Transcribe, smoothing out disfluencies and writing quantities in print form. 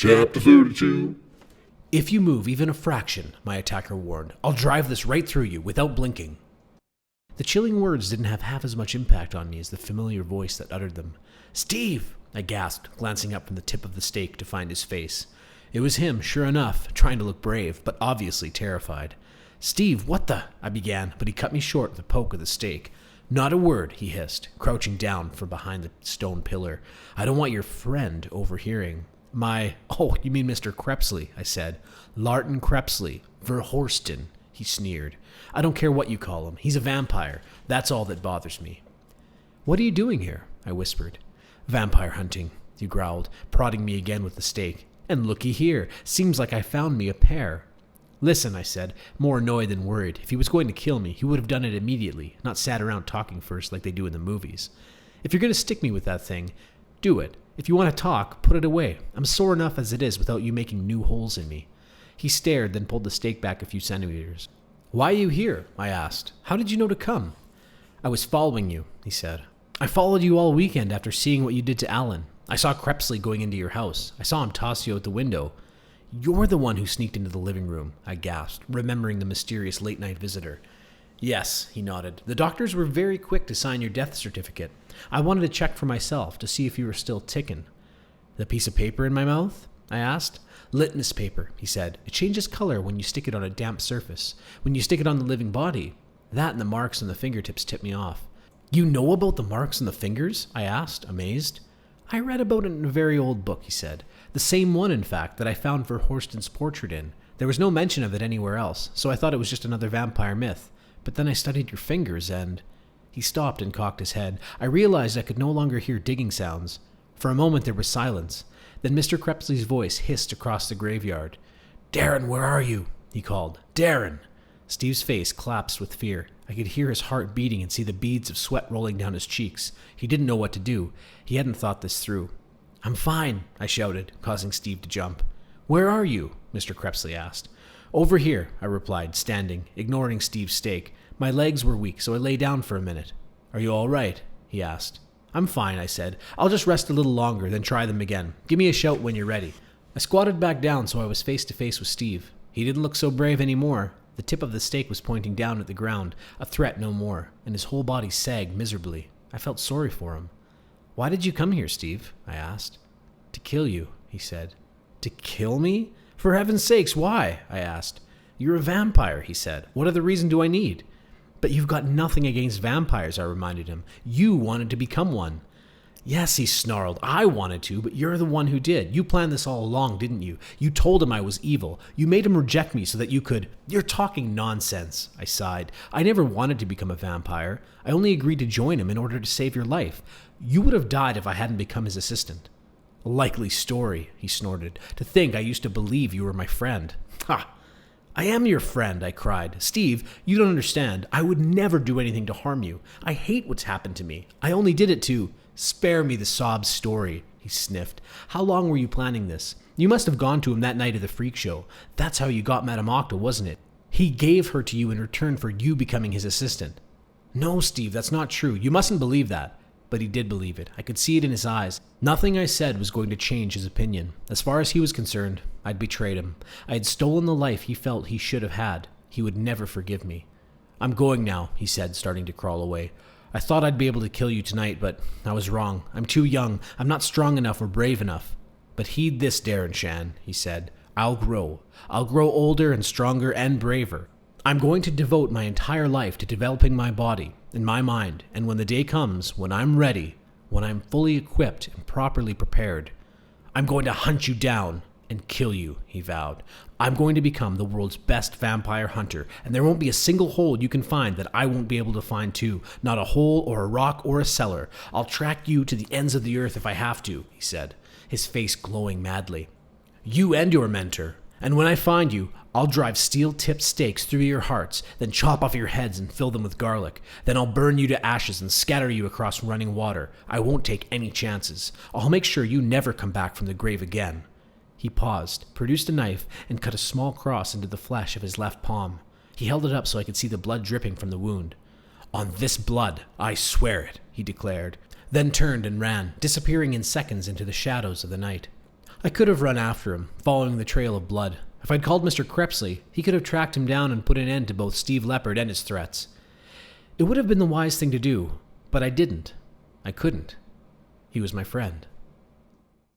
Chapter 32. If you move even a fraction, my attacker warned, I'll drive this right through you without blinking. The chilling words didn't have half as much impact on me as the familiar voice that uttered them. Steve! I gasped, glancing up from the tip of the stake to find his face. It was him, sure enough, trying to look brave, but obviously terrified. Steve, what the? I began, but he cut me short with a poke of the stake. Not a word, he hissed, crouching down from behind the stone pillar. I don't want your friend overhearing. Oh, you mean Mr. Crepsley, I said. Larton Crepsley, Verhorsten, he sneered. I don't care what you call him. He's a vampire. That's all that bothers me. What are you doing here? I whispered. Vampire hunting, he growled, prodding me again with the stake. And looky here, seems like I found me a pair. Listen, I said, more annoyed than worried. If he was going to kill me, he would have done it immediately, not sat around talking first like they do in the movies. If you're going to stick me with that thing, do it. If you want to talk, put it away. I'm sore enough as it is without you making new holes in me. He stared, then pulled the stake back a few centimeters. Why are you here? I asked. How did you know to come? I was following you, he said. I followed you all weekend after seeing what you did to Alan. I saw Crepsley going into your house. I saw him toss you out the window. You're the one who sneaked into the living room, I gasped, remembering the mysterious late-night visitor. Yes, he nodded. The doctors were very quick to sign your death certificate. I wanted to check for myself to see if you were still ticking. The piece of paper in my mouth? I asked. Litmus paper, he said. It changes color when you stick it on a damp surface. When you stick it on the living body. That and the marks on the fingertips tipped me off. You know about the marks on the fingers? I asked, amazed. I read about it in a very old book, he said. The same one, in fact, that I found Verhorsten's portrait in. There was no mention of it anywhere else, so I thought it was just another vampire myth. But then I studied your fingers and... He stopped and cocked his head. I realized I could no longer hear digging sounds. For a moment there was silence. Then Mr. Crepsley's voice hissed across the graveyard. Darren, where are you? He called. Darren! Steve's face collapsed with fear. I could hear his heart beating and see the beads of sweat rolling down his cheeks. He didn't know what to do. He hadn't thought this through. I'm fine, I shouted, causing Steve to jump. Where are you? Mr. Crepsley asked. Over here, I replied, standing, ignoring Steve's stake. My legs were weak, so I lay down for a minute. Are you all right? He asked. I'm fine, I said. I'll just rest a little longer, then try them again. Give me a shout when you're ready. I squatted back down so I was face to face with Steve. He didn't look so brave anymore. The tip of the stake was pointing down at the ground, a threat no more, and his whole body sagged miserably. I felt sorry for him. Why did you come here, Steve? I asked. To kill you, he said. To kill me? For heaven's sakes, why? I asked. You're a vampire, he said. What other reason do I need? But you've got nothing against vampires, I reminded him. You wanted to become one. Yes, he snarled. I wanted to, but you're the one who did. You planned this all along, didn't you? You told him I was evil. You made him reject me so that you could... You're talking nonsense, I sighed. I never wanted to become a vampire. I only agreed to join him in order to save your life. You would have died if I hadn't become his assistant. A likely story, he snorted. To think I used to believe you were my friend. Ha! I am your friend, I cried. Steve, you don't understand. I would never do anything to harm you. I hate what's happened to me. I only did it to... Spare me the sob story, he sniffed. How long were you planning this? You must have gone to him that night of the freak show. That's how you got Madame Octa, wasn't it? He gave her to you in return for you becoming his assistant. No, Steve, that's not true. You mustn't believe that. But he did believe it. I could see it in his eyes. Nothing I said was going to change his opinion. As far as he was concerned, I'd betrayed him. I had stolen the life he felt he should have had. He would never forgive me. I'm going now, he said, starting to crawl away. I thought I'd be able to kill you tonight, but I was wrong. I'm too young. I'm not strong enough or brave enough. But heed this, Darren Shan, he said. I'll grow. I'll grow older and stronger and braver. I'm going to devote my entire life to developing my body and my mind, and when the day comes, when I'm ready, when I'm fully equipped and properly prepared, I'm going to hunt you down and kill you, he vowed. I'm going to become the world's best vampire hunter, and there won't be a single hole you can find that I won't be able to find too. Not a hole or a rock or a cellar. I'll track you to the ends of the earth if I have to, he said, his face glowing madly. You and your mentor. And when I find you, I'll drive steel-tipped stakes through your hearts, then chop off your heads and fill them with garlic. Then I'll burn you to ashes and scatter you across running water. I won't take any chances. I'll make sure you never come back from the grave again. He paused, produced a knife, and cut a small cross into the flesh of his left palm. He held it up so I could see the blood dripping from the wound. On this blood, I swear it, he declared, then turned and ran, disappearing in seconds into the shadows of the night. I could have run after him, following the trail of blood. If I'd called Mr. Crepsley, he could have tracked him down and put an end to both Steve Leopard and his threats. It would have been the wise thing to do, but I didn't. I couldn't. He was my friend.